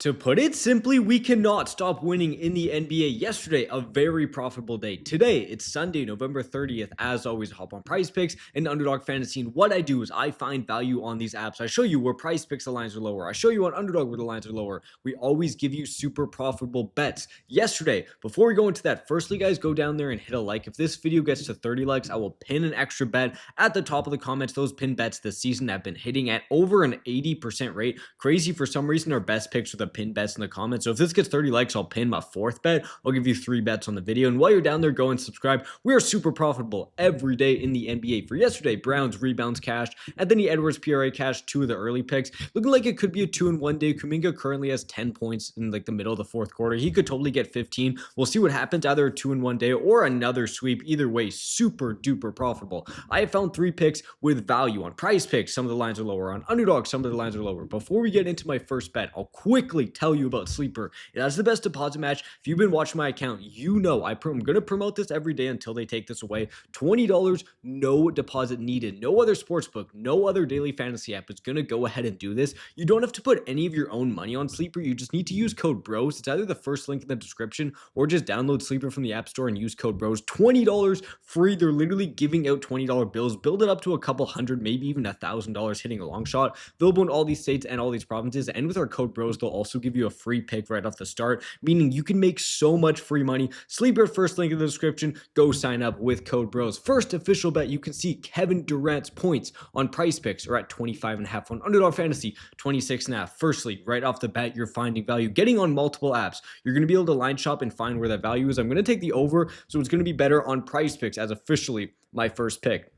To put it simply, we cannot stop winning in the NBA. Yesterday, a very profitable day. Today, it's Sunday, November 30th. As always, hop on PrizePicks and Underdog Fantasy. And what I do is I find value on these apps. I show you where PrizePicks the lines are lower. I show you on Underdog where the lines are lower. We always give you super profitable bets. Yesterday, before we go into that, firstly, guys, go down there and hit a like. If this video gets to 30 likes, I will pin an extra bet at the top of the comments. Those pin bets this season have been hitting at over an 80% rate. Crazy for some reason, our best picks are the pin bets in the comments. So if this gets 30 likes, I'll pin my fourth bet. I'll give you 3 bets on the video. And while you're down there, go and subscribe. We are super profitable every day in the NBA. For yesterday, Browns rebounds cashed. Anthony Edwards PRA cashed 2 of the early picks. Looking like it could be a 2-in-1 day. Kuminga currently has 10 points in like the middle of the fourth quarter. He could totally get 15. We'll see what happens, either a 2-in-1 day or another sweep. Either way, super duper profitable. I have found 3 picks with value on PrizePicks. Some of the lines are lower. On Underdog, some of the lines are lower. Before we get into my first bet, I'll quickly tell you about Sleeper. It has the best deposit match. If you've been watching my account, you know I'm going to promote this every day until they take this away. $20, no deposit needed. No other sportsbook, no other daily fantasy app is going to go ahead and do this. You don't have to put any of your own money on Sleeper. You just need to use code BROS. It's either the first link in the description or just download Sleeper from the App Store and use code BROS. $20 free. They're literally giving out $20 bills. Build it up to a couple hundred, maybe even $1,000 hitting a long shot. Available in all these states and all these provinces. And with our code BROS, they'll also give you a free pick right off the start, meaning you can make so much free money. Sleeper, first link in the description. Go sign up with code BROS. First official bet, you can see Kevin Durant's points on PrizePicks are at 25.5 on Underdog Fantasy, 26.5. Firstly, right off the bat, you're finding value. Getting on multiple apps, you're going to be able to line shop and find where that value is. I'm going to take the over, so it's going to be better on PrizePicks as officially my first pick.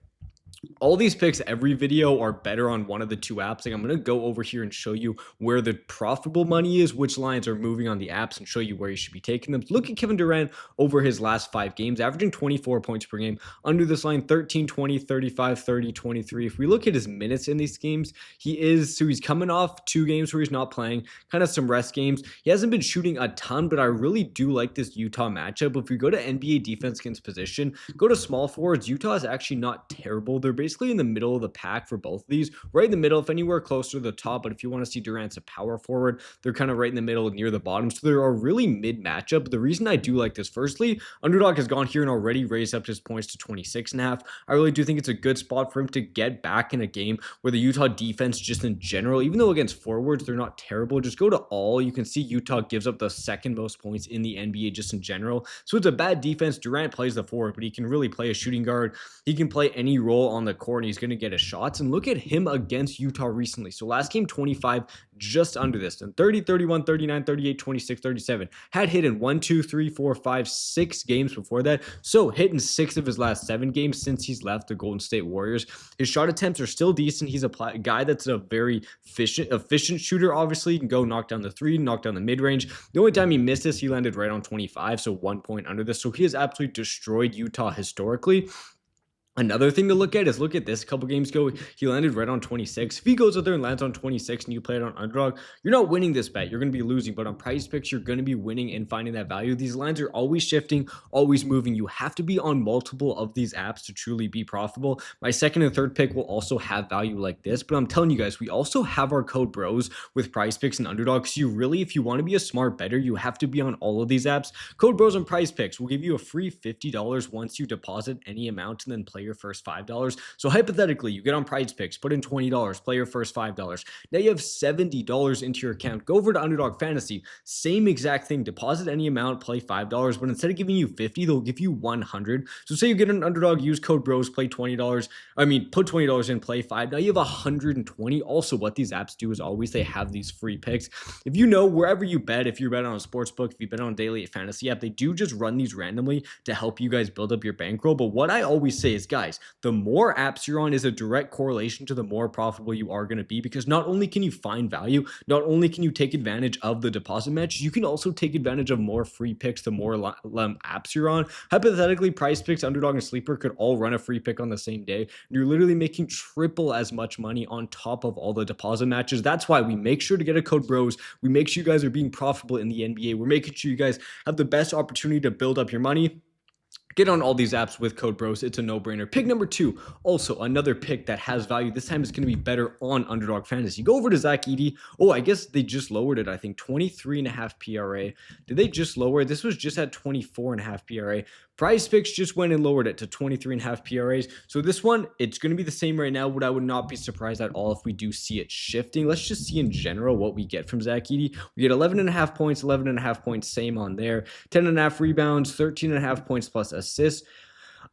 All these picks every video are better on one of the 2 apps. Like, I'm going to go over here and show you where the profitable money is, which lines are moving on the apps, and show you where you should be taking them. Look at Kevin Durant over his last 5 games, averaging 24 points per game. Under this line, 13, 20, 35, 30, 23. If we look at his minutes in these games, he's coming off 2 games where he's not playing, kind of some rest games. He hasn't been shooting a ton, but I really do like this Utah matchup. If we go to NBA defense against position, go to small forwards, Utah is actually not terrible. They're basically in the middle of the pack for both of these, right in the middle, if anywhere closer to the top. But if you want to see Durant's a power forward, they're kind of right in the middle near the bottom. So they're a really mid matchup. The reason I do like this, firstly, Underdog has gone here and already raised up his points to 26.5. I really do think it's a good spot for him to get back in a game where the Utah defense, just in general, even though against forwards they're not terrible, just go to all. You can see Utah gives up the second most points in the NBA just in general. So it's a bad defense. Durant plays the forward, but he can really play a shooting guard. He can play any role on the court, and he's going to get his shots. And look at him against Utah recently. So last game, 25, just under this. And 30, 31, 39, 38, 26, 37. Had hit in 1, 2, 3, 4, 5, 6 games before that. So hit in 6 of his last 7 games since he's left the Golden State Warriors. His shot attempts are still decent. He's a guy that's a very efficient shooter. Obviously, he can go knock down the 3, knock down the mid-range. The only time he missed this, he landed right on 25, so 1 point under this. So he has absolutely destroyed Utah historically. Another thing to look at is look at this. A couple games ago, he landed right on 26. If he goes out there and lands on 26 and you play it on Underdog, you're not winning this bet. You're going to be losing. But on PrizePicks, you're going to be winning and finding that value. These lines are always shifting, always moving. You have to be on multiple of these apps to truly be profitable. My second and third pick will also have value like this. But I'm telling you guys, we also have our code BROS with PrizePicks and Underdog. So you really, if you want to be a smart bettor, you have to be on all of these apps. Code BROS on PrizePicks will give you a free $50 once you deposit any amount and then play your first $5. So hypothetically, you get on PrizePicks, put in $20, play your first $5. Now you have $70 into your account. Go over to Underdog Fantasy, same exact thing. Deposit any amount, play $5, but instead of giving you 50, they'll give you $100. So say you get an Underdog, use code BROS, play $20. Put $20 in, play 5. Now you have 120. Also, what these apps do is always they have these free picks. If you know, wherever you bet, if you're betting on a sportsbook, if you bet on a daily fantasy app, they do just run these randomly to help you guys build up your bankroll. But what I always say is, guys, the more apps you're on is a direct correlation to the more profitable you are going to be, because not only can you find value, not only can you take advantage of the deposit match, you can also take advantage of more free picks the more apps you're on. Hypothetically, PrizePicks, Underdog, and Sleeper could all run a free pick on the same day, and you're literally making triple as much money on top of all the deposit matches. That's why we make sure to get a code BROS. We make sure you guys are being profitable in the NBA. We're making sure you guys have the best opportunity to build up your money. Get on all these apps with code BROS. It's a no-brainer. Pick number 2, also another pick that has value. This time it's going to be better on Underdog Fantasy. Go over to Zach Edey. Oh, I guess they just lowered it. I think 23.5 PRA. Did they just lower it? This was just at 24.5 PRA. PrizePicks just went and lowered it to 23.5 PRAs. So this one, it's going to be the same right now, but I would not be surprised at all if we do see it shifting. Let's just see in general what we get from Zach Edey. We get 11.5 points, 11.5 points, same on there. 10.5 rebounds, 13.5 points plus assists.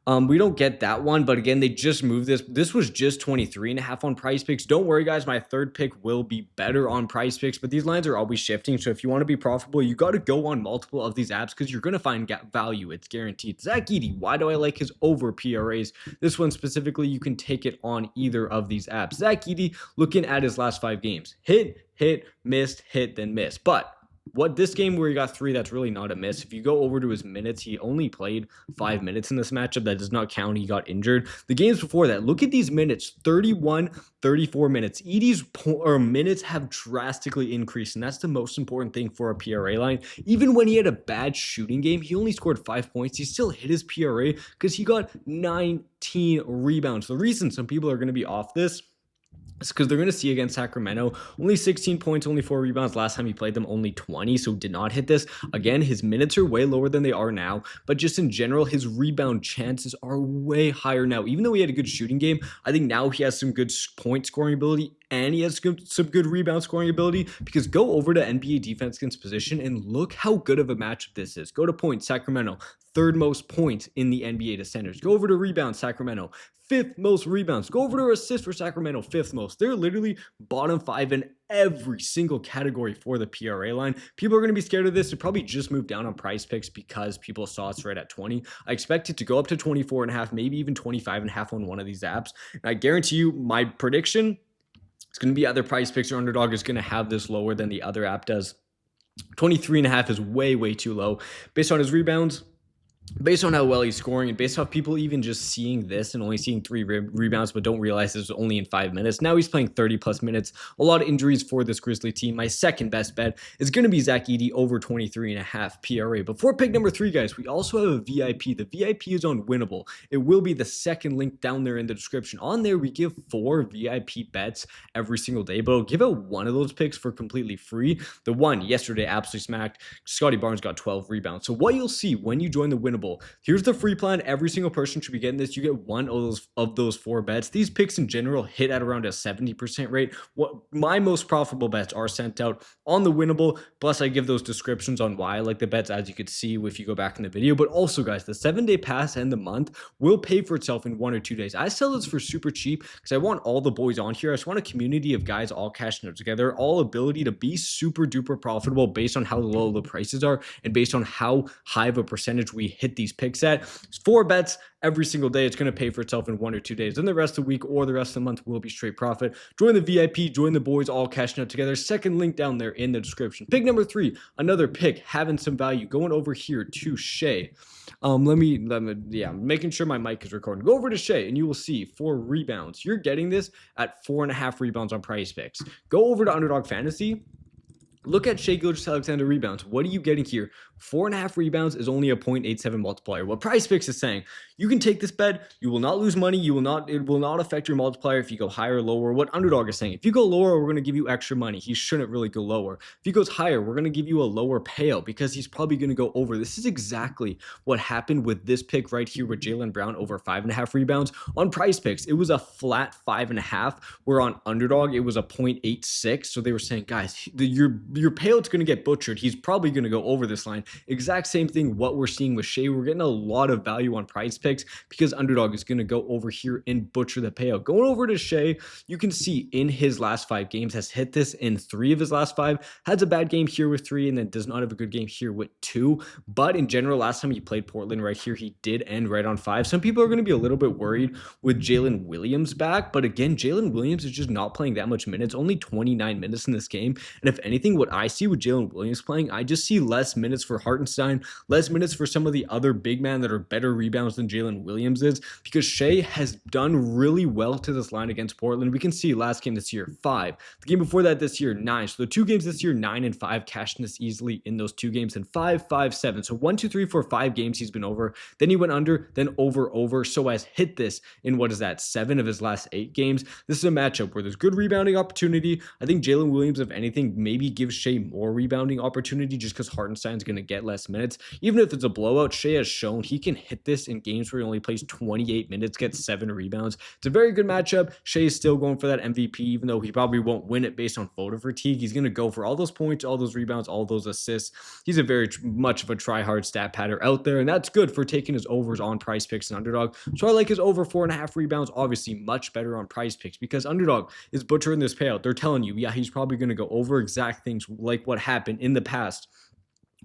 We don't get that one, but again, they just moved this. This was just 23.5 on PrizePicks. Don't worry, guys. My third pick will be better on PrizePicks, but these lines are always shifting. So if you want to be profitable, you got to go on multiple of these apps because you're going to find value. It's guaranteed. Zach Edey, why do I like his over PRAs? This one specifically, you can take it on either of these apps. Zach Edey, looking at his last 5 games, hit, missed, hit, then miss. But what this game where he got 3, that's really not a miss. If you go over to his minutes, he only played 5 minutes in this matchup. That does not count. He got injured. The games before that, look at these minutes, 31, 34 minutes. Edey's minutes have drastically increased, and that's the most important thing for a PRA line. Even when he had a bad shooting game, he only scored 5 points. He still hit his PRA because he got 19 rebounds. The reason some people are going to be off this, it's because they're going to see against Sacramento, only 16 points, only 4 rebounds. Last time he played them, only 20, so did not hit this. Again, his minutes are way lower than they are now, but just in general, his rebound chances are way higher now. Even though he had a good shooting game, I think now he has some good point scoring ability and he has some good rebound scoring ability, because go over to NBA defense against position and look how good of a matchup this is. Go to points, Sacramento, 3rd most points in the NBA to centers. Go over to rebounds, Sacramento, 5th most rebounds. Go over to assists for Sacramento, 5th most. They're literally bottom 5 in every single category for the PRA line. People are going to be scared of this. It probably just moved down on PrizePicks because people saw it's right at 20. I expect it to go up to 24.5, maybe even 25.5 on one of these apps. And I guarantee you, my prediction, it's going to be either PrizePicks or Underdog is going to have this lower than the other app does. 23.5 is way too low. Based on his rebounds, based on how well he's scoring, and based off people even just seeing this and only seeing 3 rebounds but don't realize this was only in 5 minutes. Now he's playing 30 plus minutes. A lot of injuries for this Grizzly team. My second best bet is going to be Zach Edey over 23.5 PRA. Before pick number 3, guys, we also have a VIP. The VIP is on Winible. It will be the second link down there in the description. On there, we give 4 VIP bets every single day, but I'll give out one of those picks for completely free. The one yesterday absolutely smacked. Scotty Barnes got 12 rebounds. So what you'll see when you join the Winible, here's the free plan. Every single person should be getting this. You get one of those 4 bets. These picks in general hit at around a 70% rate. What my most profitable bets are sent out on the Winible. Plus, I give those descriptions on why I like the bets, as you could see if you go back in the video. But also, guys, the 7-day pass and the month will pay for itself in 1 or 2 days. I sell this for super cheap because I want all the boys on here. I just want a community of guys all cashing out together, all ability to be super duper profitable based on how low the prices are and based on how high of a percentage we hit these picks at. It's 4 bets every single day. It's going to pay for itself in 1 or 2 days. Then the rest of the week or the rest of the month will be straight profit. Join the VIP, join the boys all cashing out together. Second link down there in the description. Pick number 3, another pick having some value. Going over here to Shai. Making sure my mic is recording. Go over to Shai and you will see 4 rebounds. You're getting this at 4.5 rebounds on PrizePicks. Go over to Underdog Fantasy. Look at Shai Gilgeous-Alexander rebounds. What are you getting here? 4.5 rebounds is only a 0.87 multiplier. What PrizePicks is saying, you can take this bet, you will not lose money, it will not affect your multiplier if you go higher or lower. What Underdog is saying, if you go lower, we're going to give you extra money. He shouldn't really go lower. If he goes higher, we're going to give you a lower payout because he's probably going to go over. This is exactly what happened with this pick right here with Jaylen Brown over 5.5 rebounds. On PrizePicks, it was a flat 5.5, where on Underdog, it was a 0.86. So they were saying, guys, your payout's going to get butchered. He's probably going to go over this line. Exact same thing what we're seeing with Shai. We're getting a lot of value on PrizePicks because Underdog is going to go over here and butcher the payout. Going over to Shai, you can see in his last 5 games has hit this in 3 of his last 5. Has a bad game here with 3 and then does not have a good game here with 2. But in general, last time he played Portland right here, he did end right on 5. Some people are going to be a little bit worried with Jalen Williams back. But again, Jalen Williams is just not playing that much minutes, only 29 minutes in this game. And if anything, what I see with Jalen Williams playing, I just see less minutes for Hartenstein, less minutes for some of the other big men that are better rebounds than Jalen Williams is, because Shai has done really well to this line against Portland. We can see last game this year, 5. The game before that this year, 9. So the 2 games this year, 9 and 5, cashing this easily in those 2 games, and 5, 5, 7. So 1, 2, 3, 4, 5 games he's been over. Then he went under, then over. So has hit this in, what is that, 7 of his last 8 games. This is a matchup where there's good rebounding opportunity. I think Jalen Williams, if anything, maybe gives Shai more rebounding opportunity just because Hartenstein's going to get less minutes. Even if it's a blowout, Shai has shown he can hit this in games where he only plays 28 minutes, gets 7 rebounds. It's a very good matchup. Shai is still going for that MVP, even though he probably won't win it based on photo fatigue. He's going to go for all those points, all those rebounds, all those assists. He's a very much of a try-hard stat patter out there, and that's good for taking his overs on PrizePicks and Underdog. So I like his over 4.5 rebounds, obviously much better on PrizePicks because Underdog is butchering this payout. They're telling you, yeah, he's probably going to go over exact things like what happened in the past.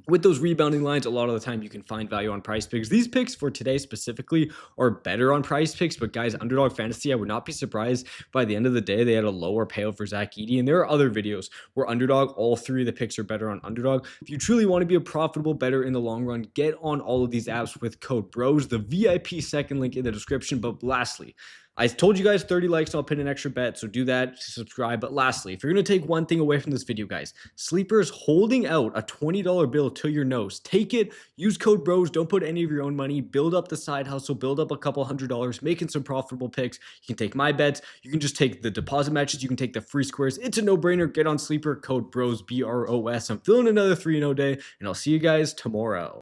With those rebounding lines, a lot of the time you can find value on PrizePicks. These picks for today specifically are better on PrizePicks, but guys, Underdog Fantasy, I would not be surprised by the end of the day they had a lower payout for Zach Edey. And there are other videos where Underdog, all 3 of the picks are better on Underdog. If you truly want to be a profitable bettor in the long run, get on all of these apps with code BROS, the VIP second link in the description. But lastly, I told you guys 30 likes, I'll pin an extra bet, so do that to subscribe. But lastly, if you're going to take one thing away from this video, guys, sleepers holding out a $20 bill to your nose. Take it, use code BROS, don't put any of your own money, build up the side hustle, build up a couple $100s, making some profitable picks. You can take my bets, you can just take the deposit matches, you can take the free squares. It's a no-brainer. Get on sleeper, code BROS, BROS. I'm feeling another 3-0 day, and I'll see you guys tomorrow.